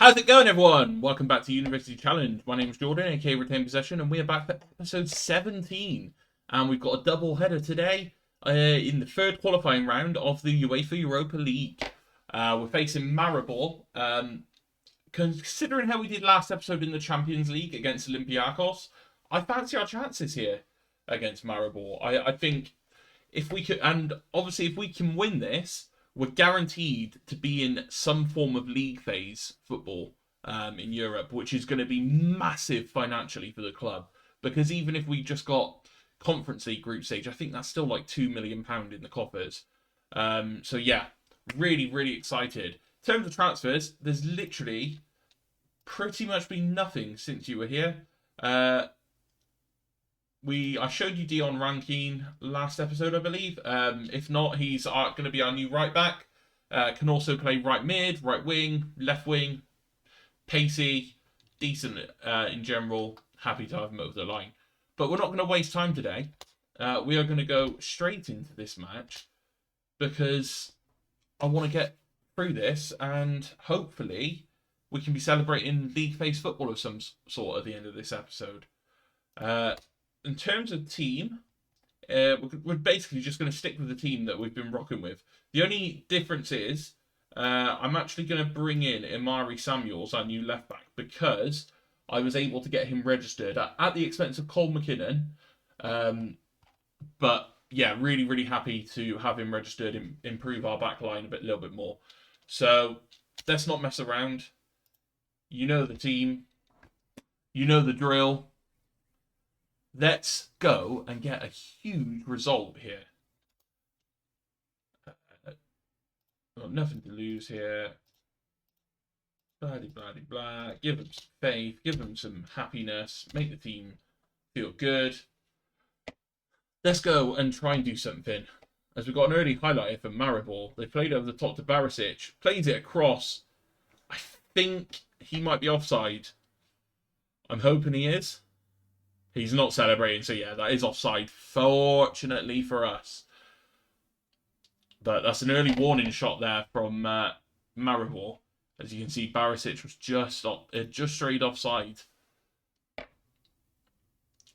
How's it going, everyone? Welcome back to University Challenge. My name is Jordan, aka Retain Possession, and we are back for episode 17. And we've got a double header today in the third qualifying round of the UEFA Europa League. We're facing Maribor. Considering how we did last episode in the Champions League against Olympiacos, I fancy our chances here against Maribor. I think if we could, and obviously if we can win this, we're guaranteed to be in some form of league phase football in Europe, which is going to be massive financially for the club. Because even if we just got Conference League group stage, I think that's still like £2 million in the coffers. So yeah, really excited. In terms of transfers, there's literally pretty much been nothing since you were here. I showed you Dion Rankin last episode, I believe. If not, he's going to be our new right back. Can also play right mid, right wing, left wing. Pacey, decent in general. Happy to have him over the line. But we're not going to waste time today. We are going to go straight into this match because I want to get through this and hopefully we can be celebrating league phase football of some sort at the end of this episode. In terms of team, we're basically just going to stick with the team that we've been rocking with. The only difference is I'm actually going to bring in Imari Samuels, our new left back, because I was able to get him registered at the expense of Cole McKinnon. But yeah, really happy to have him registered and improve our back line a little bit more. So let's not mess around. You know the team. You know the drill. Let's go and get a huge result here. Got nothing to lose here. Blah. Give them some faith. Give them some happiness. Make the team feel good. Let's go and try and do something. As we've got an early highlight here from Maribor. They played over the top to Barisic. Plays it across. I think he might be offside. I'm hoping he is. He's not celebrating, so yeah, that is offside, fortunately for us. But that's an early warning shot there from Maribor. As you can see, Barisic was just straight offside.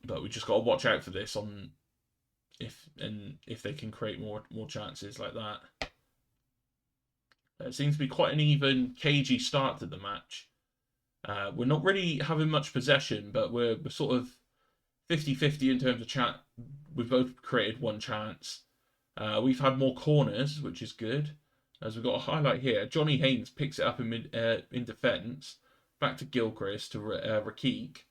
But we just got to watch out for this on if they can create more chances like that. It seems to be quite an even, cagey start to the match. We're not really having much possession, but we're sort of 50-50 in terms of chat. We've both created one chance. We've had more corners, which is good. As we've got a highlight here, Johnny Haynes picks it up in defence. Back to Gilchrist to Rakik.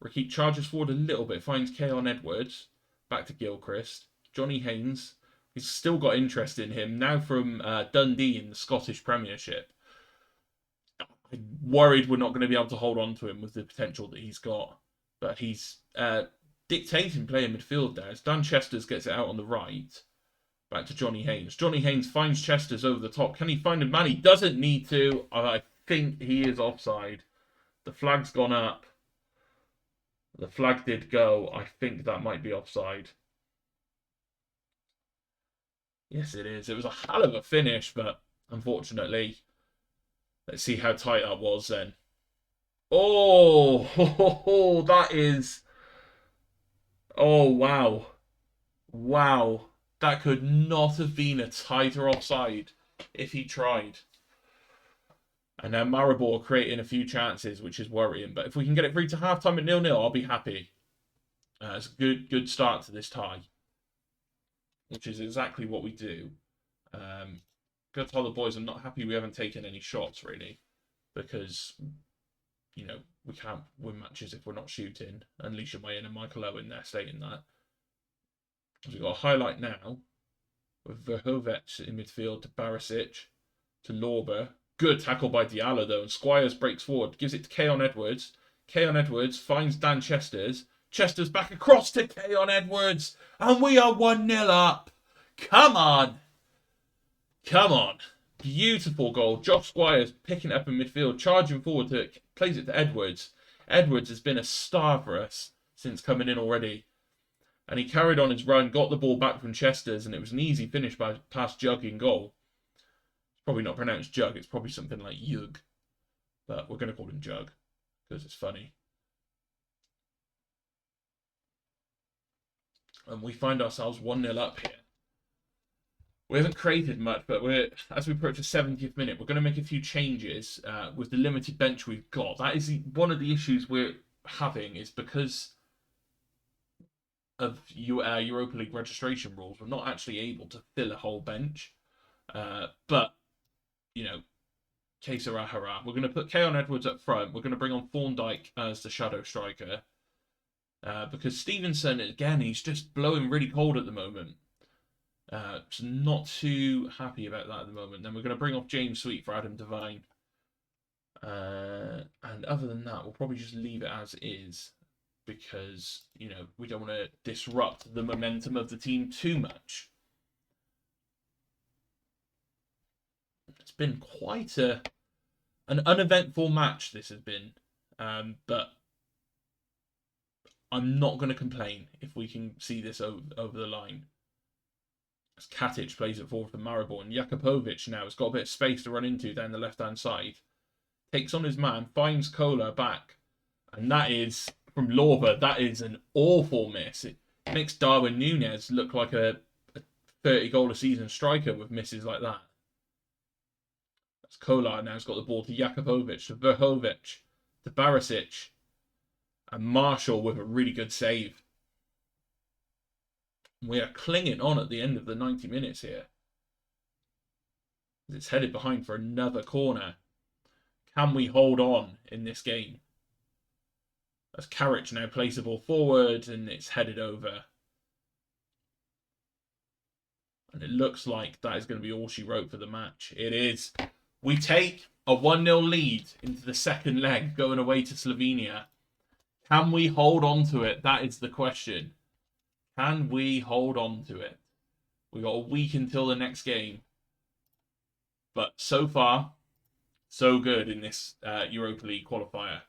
Rakik charges forward a little bit, finds Keon Edwards. Back to Gilchrist. Johnny Haynes. He's still got interest in him, now from Dundee in the Scottish Premiership. I'm worried we're not going to be able to hold on to him with the potential that he's got. But he's dictating play in midfield there. As Dan Chesters gets it out on the right. Back to Johnny Haynes. Johnny Haynes finds Chesters over the top. Can he find a man? He doesn't need to. I think he is offside. The flag's gone up. The flag did go. I think that might be offside. Yes, it is. It was a hell of a finish, but unfortunately, let's see how tight that was then. Oh, that is... Oh, wow. Wow. That could not have been a tighter offside if he tried. And now Maribor creating a few chances, which is worrying. But if we can get it through to half-time at 0-0, I'll be happy. It's a good start to this tie. Which is exactly what we do. Gotta tell the boys I'm not happy we haven't taken any shots, really. Because... you know, we can't win matches if we're not shooting. And Alicia Mayen and Michael Owen there stating that. We've got a highlight now with Verhovec in midfield to Barisic to Lorber. Good tackle by Diallo though, and Squires breaks forward, gives it to Keon Edwards. Keon Edwards finds Dan Chesters. Chesters back across to Keon Edwards, and we are 1-0 up. Come on. Beautiful goal. Josh Squires picking it up in midfield, charging forward to it, plays it to Edwards. Edwards has been a star for us since coming in already. And he carried on his run, got the ball back from Chesters, and it was an easy finish past Jug in goal. It's probably not pronounced Jug, it's probably something like Yug. but we're going to call him Jug because it's funny. And we find ourselves 1-0 up here. We haven't created much, but as we approach the 70th minute, we're going to make a few changes with the limited bench we've got. That is one of the issues we're having, is because of Europa League registration rules, we're not actually able to fill a whole bench. But, you know, que sera, hurrah. We're going to put Keon Edwards up front. We're going to bring on Thorndike as the shadow striker. Because Stevenson, again, he's just blowing really cold at the moment. So not too happy about that at the moment. Then we're going to bring off James Sweet for Adam Devine. And other than that, we'll probably just leave it as is. Because, you know, we don't want to disrupt the momentum of the team too much. It's been quite an uneventful match, this has been. But I'm not going to complain if we can see this over the line. As Katic plays it forward for Maribor, and Jakupovic now has got a bit of space to run into down the left-hand side. Takes on his man, finds Kola back. And that is, from Lorber, that is an awful miss. It makes Darwin Núñez look like a 30-goal-a-season striker with misses like that. As Kola now has got the ball to Jakupovic, to Vrhovic, to Barisic. And Marshall with a really good save. We are clinging on at the end of the 90 minutes here. It's headed behind for another corner. Can we hold on in this game? As Karic now plays the ball forward and it's headed over. And it looks like that is going to be all she wrote for the match. It is. We take a 1-0 lead into the second leg going away to Slovenia. Can we hold on to it? That is the question. Can we hold on to it? We've got a week until the next game. But so far, so good in this Europa League qualifier.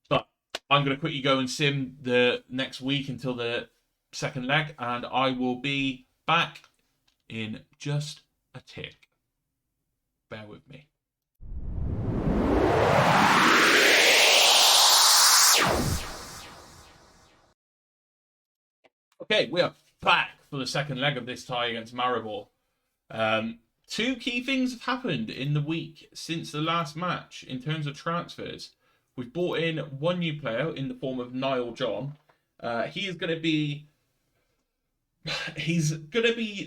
But I'm going to quickly go and sim the next week until the second leg. And I will be back in just a tick. Bear with me. Okay, we are back for the second leg of this tie against Maribor. Two key things have happened in the week since the last match in terms of transfers. We've brought in one new player in the form of Niall John. He's going to be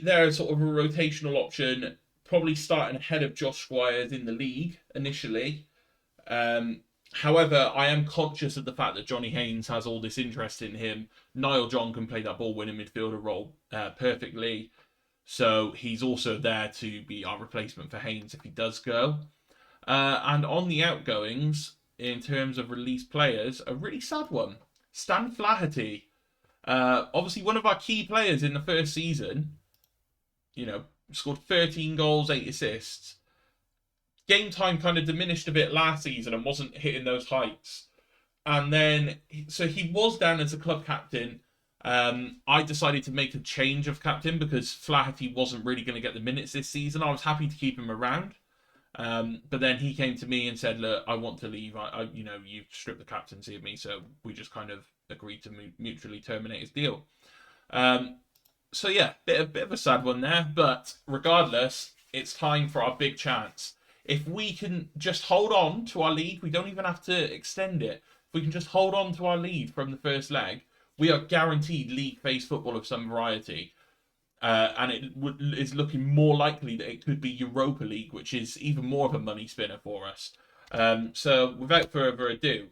there as sort of a rotational option, probably starting ahead of Josh Squires in the league initially. However, I am conscious of the fact that Johnny Haynes has all this interest in him. Niall John can play that ball-winning midfielder role perfectly. So he's also there to be our replacement for Haynes if he does go. And on the outgoings, in terms of released players, a really sad one. Stan Flaherty. Obviously one of our key players in the first season. You know, scored 13 goals, 8 assists. Game time kind of diminished a bit last season and wasn't hitting those heights. And then, so he was down as a club captain. I decided to make a change of captain because Flaherty wasn't really going to get the minutes this season. I was happy to keep him around. But then he came to me and said, look, I want to leave. You stripped the captaincy of me. So we just kind of agreed to mutually terminate his deal. So yeah, bit of a sad one there. But regardless, it's time for our big chance. If we can just hold on to our lead, we don't even have to extend it. If we can just hold on to our lead from the first leg, we are guaranteed league phase football of some variety. And it is looking more likely that it could be Europa League, which is even more of a money spinner for us. So without further ado,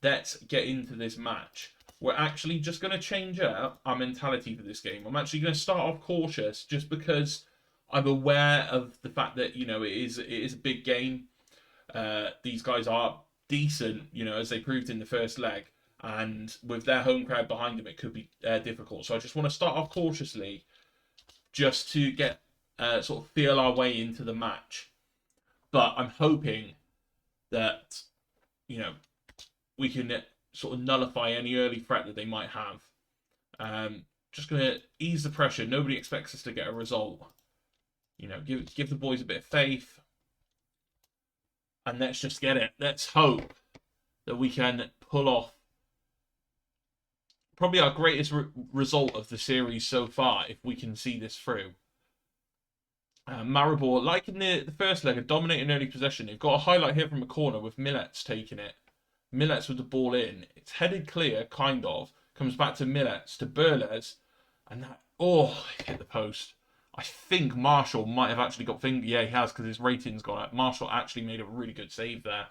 let's get into this match. We're actually just going to change up our mentality for this game. I'm actually going to start off cautious just because I'm aware of the fact that, you know, it is a big game. These guys are decent, you know, as they proved in the first leg. And with their home crowd behind them, it could be difficult. So I just want to start off cautiously just to get sort of feel our way into the match. But I'm hoping that, you know, we can sort of nullify any early threat that they might have. Just going to ease the pressure. Nobody expects us to get a result. You know, give the boys a bit of faith. And let's just get it. Let's hope that we can pull off probably our greatest result of the series so far if we can see this through. Maribor, like in the first leg, a dominating early possession. You've got a highlight here from a corner with Millets taking it. Millets with the ball in. It's headed clear, kind of. Comes back to Millets, to Burles. And that, oh, hit the post. I think Marshall might have actually got finger. Yeah, he has, because his rating's gone up. Marshall actually made a really good save there.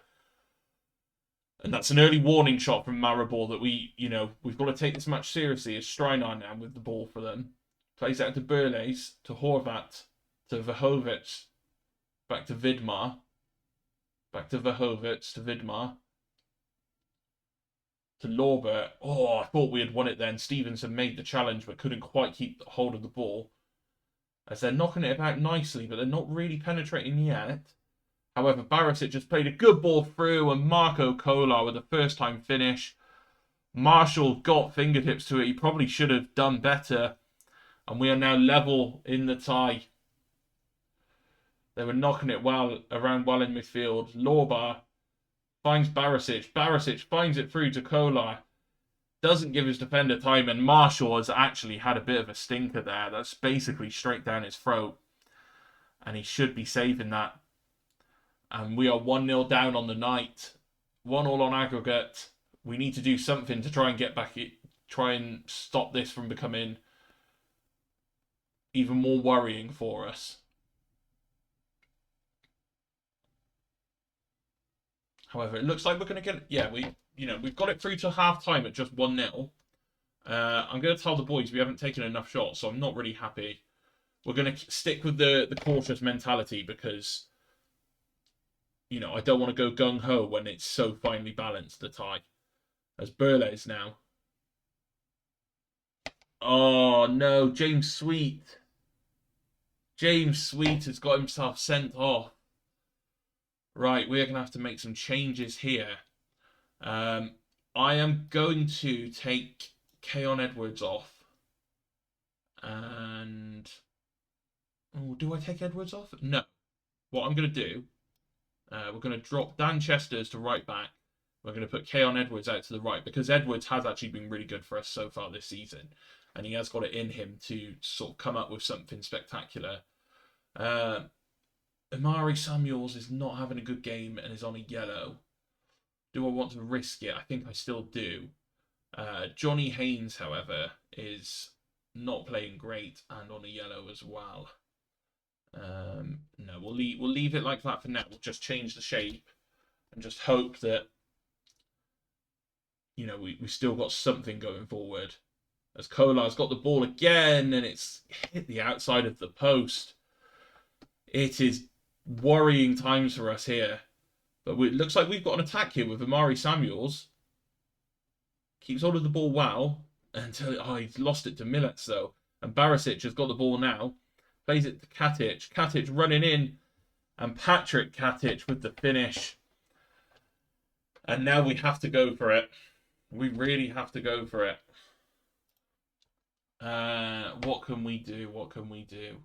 And that's an early warning shot from Maribor that we've got to take this match seriously. As Strinar now with the ball for them. Plays out to Burles, to Horvat, to Verhovets, back to Vidmar, back to Verhovets, to Vidmar, to Lorber. Oh, I thought we had won it then. Stevenson made the challenge but couldn't quite keep hold of the ball. As they're knocking it about nicely, but they're not really penetrating yet. However, Barisic just played a good ball through, and Marco Kolar with a first-time finish. Marshall got fingertips to it. He probably should have done better. And we are now level in the tie. They were knocking it around well in midfield. Lorbar finds Barisic. Barisic finds it through to Kolar. Doesn't give his defender time, and Marshall has actually had a bit of a stinker there. That's basically straight down his throat. And he should be saving that. And we are 1-0 down on the night. 1-1 on aggregate. We need to do something to try and get back, try and stop this from becoming even more worrying for us. However, it looks like we're going to get... Yeah, we've got it through to half-time at just 1-0. I'm going to tell the boys we haven't taken enough shots, so I'm not really happy. We're going to stick with the cautious mentality because... I don't want to go gung-ho when it's so finely balanced, the tie. As Burles now. Oh, no. James Sweet. James Sweet has got himself sent off. Right, we're going to have to make some changes here. I am going to take Keon Edwards off. And... Oh, do I take Edwards off? No. What I'm going to do... we're going to drop Dan Chesters to right back. We're going to put Keon Edwards out to the right because Edwards has actually been really good for us so far this season. And he has got it in him to sort of come up with something spectacular. Amari Samuels is not having a good game and is on a yellow. Do I want to risk it? I think I still do. Johnny Haynes, however, is not playing great and on a yellow as well. No, we'll leave it like that for now. We'll just change the shape and just hope that we still got something going forward. As Kolar's got the ball again and it's hit the outside of the post. It is worrying times for us here. But it looks like we've got an attack here with Amari Samuels. Keeps hold of the ball well until he's lost it to Millets though. And Barisic has got the ball now. Plays it to Katic. Katic running in. And Patrick Katic with the finish. And now we have to go for it. We really have to go for it. What can we do? What can we do?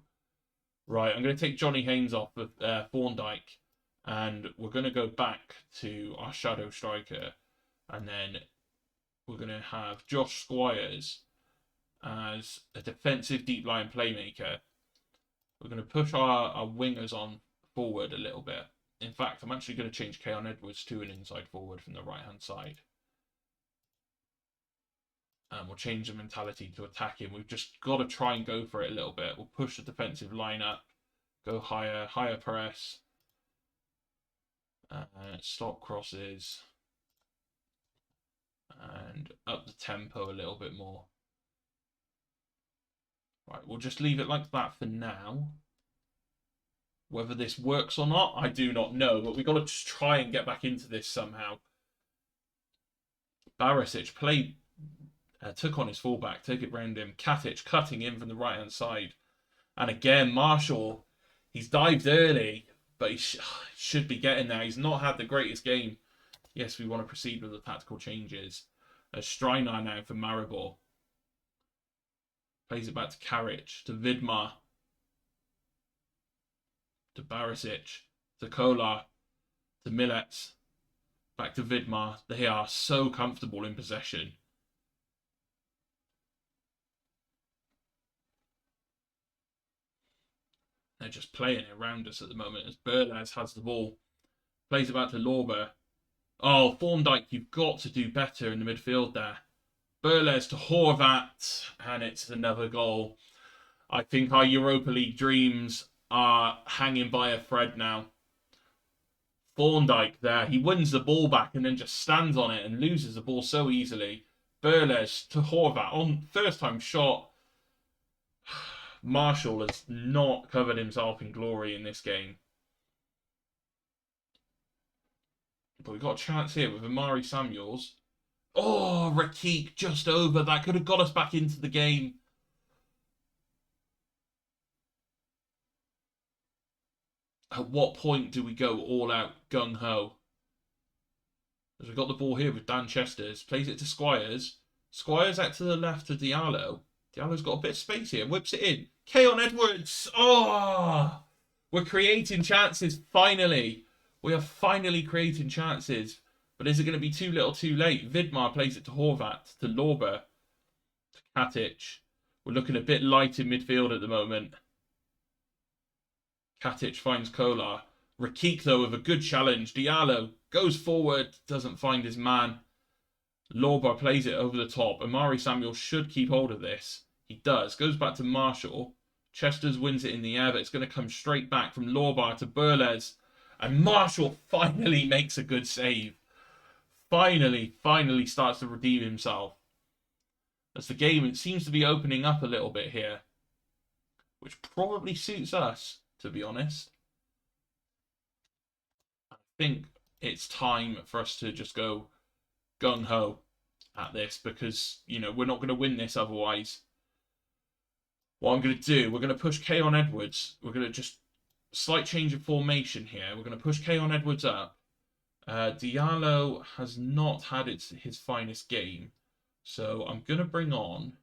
Right, I'm going to take Johnny Haynes off with Thorndyke. And we're going to go back to our shadow striker. And then we're going to have Josh Squires as a defensive deep line playmaker. We're going to push our wingers on forward a little bit. In fact, I'm actually going to change Keon Edwards to an inside forward from the right-hand side. And we'll change the mentality to attacking. We've just got to try and go for it a little bit. We'll push the defensive line up. Go higher press. Stop crosses. And up the tempo a little bit more. Right, we'll just leave it like that for now. Whether this works or not, I do not know. But we've got to just try and get back into this somehow. Barisic took on his fullback, took it round him. Katic cutting in from the right-hand side. And again, Marshall, he's dived early, but he should be getting there. He's not had the greatest game. Yes, we want to proceed with the tactical changes. Strinar now for Maribor. Plays it back to Karic, to Vidmar, to Barisic, to Kolar, to Millets. Back to Vidmar. They are so comfortable in possession. They're just playing it around us at the moment as Berles has the ball. Plays it back to Lorber. Oh, Thorndike, you've got to do better in the midfield there. Berles to Horvat, and it's another goal. I think our Europa League dreams are hanging by a thread now. Thorndike there, he wins the ball back and then just stands on it and loses the ball so easily. Berles to Horvat on first time shot. Marshall has not covered himself in glory in this game. But we've got a chance here with Amari Samuels. Oh, Rakik just over. That could have got us back into the game. At what point do we go all out gung-ho? As we've got the ball here with Dan Chesters. Plays it to Squires. Squires out to the left to Diallo. Diallo's got a bit of space here. Whips it in. Keon Edwards. Oh! We're creating chances, finally. We are finally creating chances. But is it going to be too little too late? Vidmar plays it to Horvat, to Lorber, to Katic. We're looking a bit light in midfield at the moment. Katic finds Kolar. Rakik, though, with a good challenge. Diallo goes forward, doesn't find his man. Lorber plays it over the top. Amari Samuel should keep hold of this. He does. Goes back to Marshall. Chesters wins it in the air, but it's going to come straight back from Lorber to Berles. And Marshall finally makes a good save. Finally starts to redeem himself. As the game, it seems to be opening up a little bit here. Which probably suits us, to be honest. I think it's time for us to just go gung-ho at this. Because, you know, we're not going to win this otherwise. What I'm going to do, we're going to push Keon Edwards. We're going to just slight change of formation here. We're going to push Keon Edwards up. Diallo has not had his finest game. So I'm going to bring on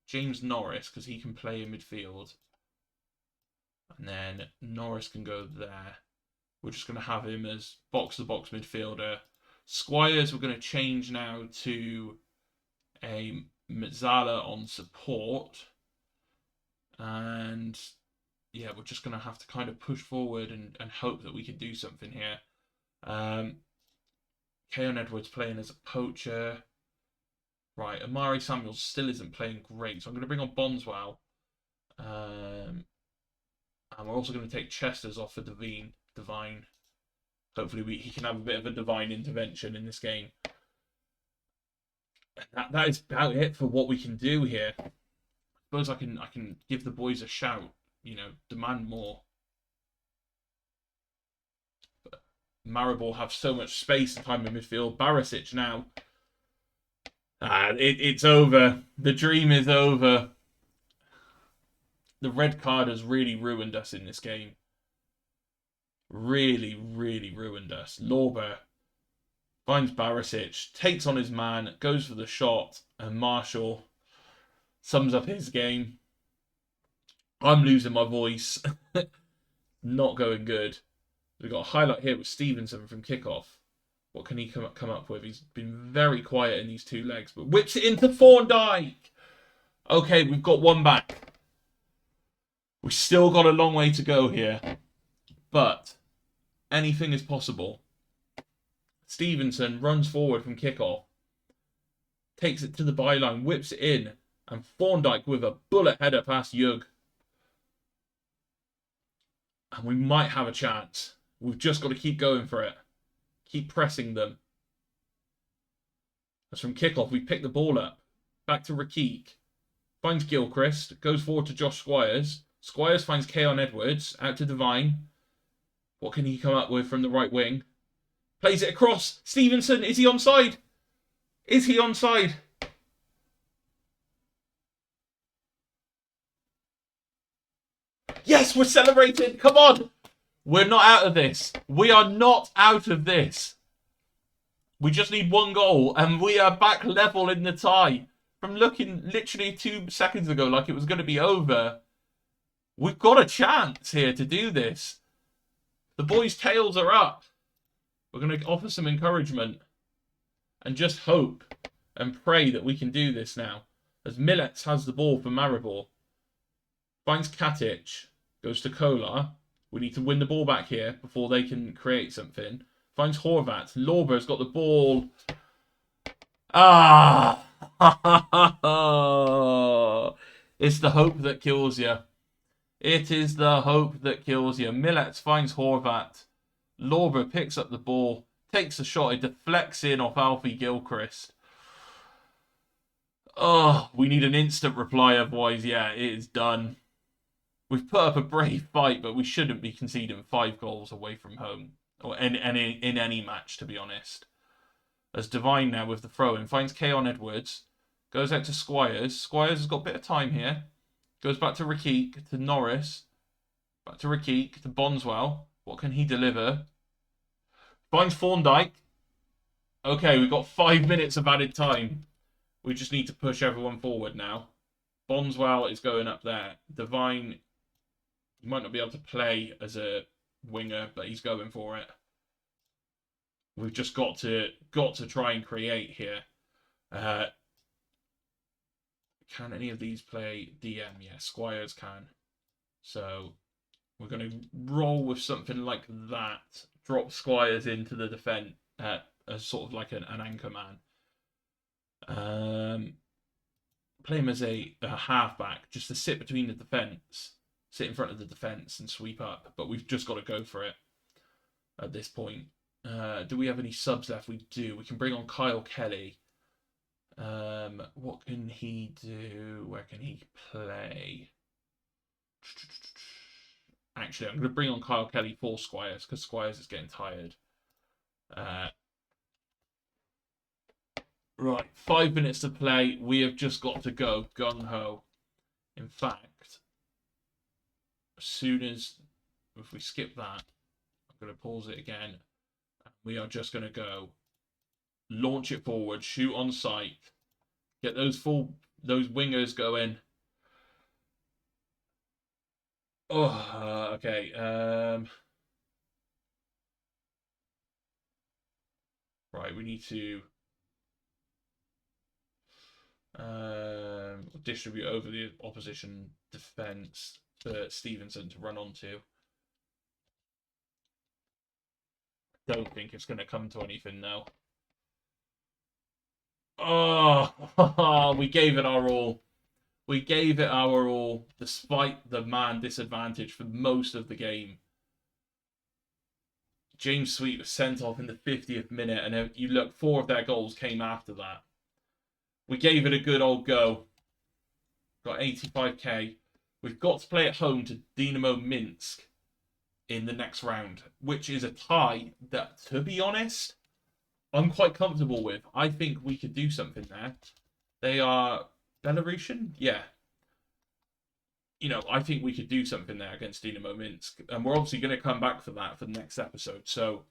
James Norris because he can play in midfield. And then Norris can go there. We're just going to have him as box-to-box midfielder. Squires, we're going to change now to a Mezzala on support. And yeah, we're just going to have to kind of push forward and hope that we can do something here. Keon Edwards playing as a poacher. Right, Amari Samuels still isn't playing great, so I'm going to bring on Bonswell. And we're also going to take Chesters off for Divine. Hopefully he can have a bit of a divine intervention in this game. That is about it for what we can do here. I suppose I can give the boys a shout, you know, demand more. But Maribor have so much space and time in midfield. Barisic now. It's over. The dream is over. The red card has really ruined us in this game. Really ruined us. Lorber finds Barisic, takes on his man, goes for the shot, and Marshall sums up his game. I'm losing my voice. Not going good. We've got a highlight here with Stevenson from kickoff. What can he come up with? He's been very quiet in these two legs, but whips it into Thorndike. Okay, we've got one back. We've still got a long way to go here, but anything is possible. Stevenson runs forward from kickoff, takes it to the byline, whips it in, and Thorndike with a bullet header past Jug. And we might have a chance. We've just got to keep going for it. Keep pressing them. As from kickoff, we pick the ball up. Back to Rakik. Finds Gilchrist. Goes forward to Josh Squires. Squires finds Keon Edwards. Out to Divine. What can he come up with from the right wing? Plays it across. Stevenson, is he onside? Is he onside? Yes, we're celebrating. Come on. We're not out of this. We are not out of this. We just need one goal and we are back level in the tie. From looking literally 2 seconds ago like it was going to be over. We've got a chance here to do this. The boys' tails are up. We're going to offer some encouragement and just hope and pray that we can do this now. As Millets has the ball for Maribor. Finds Katic. Goes to Kolar. We need to win the ball back here before they can create something. Finds Horvat. Lorber's got the ball. Ah! It's the hope that kills you. It is the hope that kills you. Millets finds Horvat. Lorber picks up the ball. Takes a shot. It deflects in off Alfie Gilchrist. Oh, we need an instant reply. Otherwise, yeah, it is done. We've put up a brave fight, but we shouldn't be conceding 5 goals away from home. Or in any match, to be honest. As Devine now with the throw-in. Finds Keon Edwards. Goes out to Squires. Squires has got a bit of time here. Goes back to Rakik, to Norris. Back to Rakik, to Bonswell. What can he deliver? Finds Thorndike. Okay, we've got 5 minutes of added time. We just need to push everyone forward now. Bonswell is going up there. Devine, he might not be able to play as a winger, but he's going for it. We've just got to try and create here. Can any of these play DM? Yeah, Squires can. So we're going to roll with something like that. Drop Squires into the defence as sort of like an anchor man. Play him as a halfback, just to sit between the defence, sit in front of the defence and sweep up. But we've just got to go for it at this point. Do we have any subs left? We do. We can bring on Kyle Kelly. What can he do? Where can he play? Actually, I'm going to bring on Kyle Kelly for Squires because Squires is getting tired. Right, 5 minutes to play. We have just got to go gung-ho. In fact, as soon as, if we skip that, I'm going to pause it again. We are just going to go launch it forward, shoot on sight, get those wingers going. Oh, okay. Right, we need to distribute over the opposition defence for Stevenson to run onto. Don't think it's going to come to anything now. Oh, we gave it our all. We gave it our all, despite the man disadvantage for most of the game. James Sweet was sent off in the 50th minute, and you look, 4 of their goals came after that. We gave it a good old go. Got 85k. We've got to play at home to Dynamo Minsk in the next round, which is a tie that, to be honest, I'm quite comfortable with. I think we could do something there. They are Belarusian? Yeah. You know, I think we could do something there against Dynamo Minsk. And we're obviously going to come back for that for the next episode. So,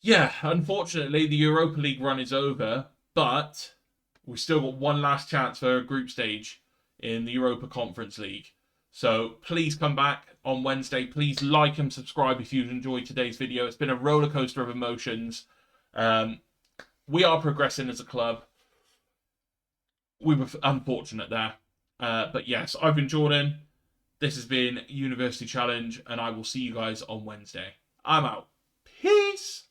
yeah, unfortunately, the Europa League run is over. But we've still got one last chance for a group stage in the Europa Conference League. So please come back on Wednesday. Please like and subscribe if you've enjoyed today's video. It's been a roller coaster of emotions. We are progressing as a club. We were unfortunate there. But yes, I've been Jordan. This has been University Challenge, and I will see you guys on Wednesday. I'm out. Peace!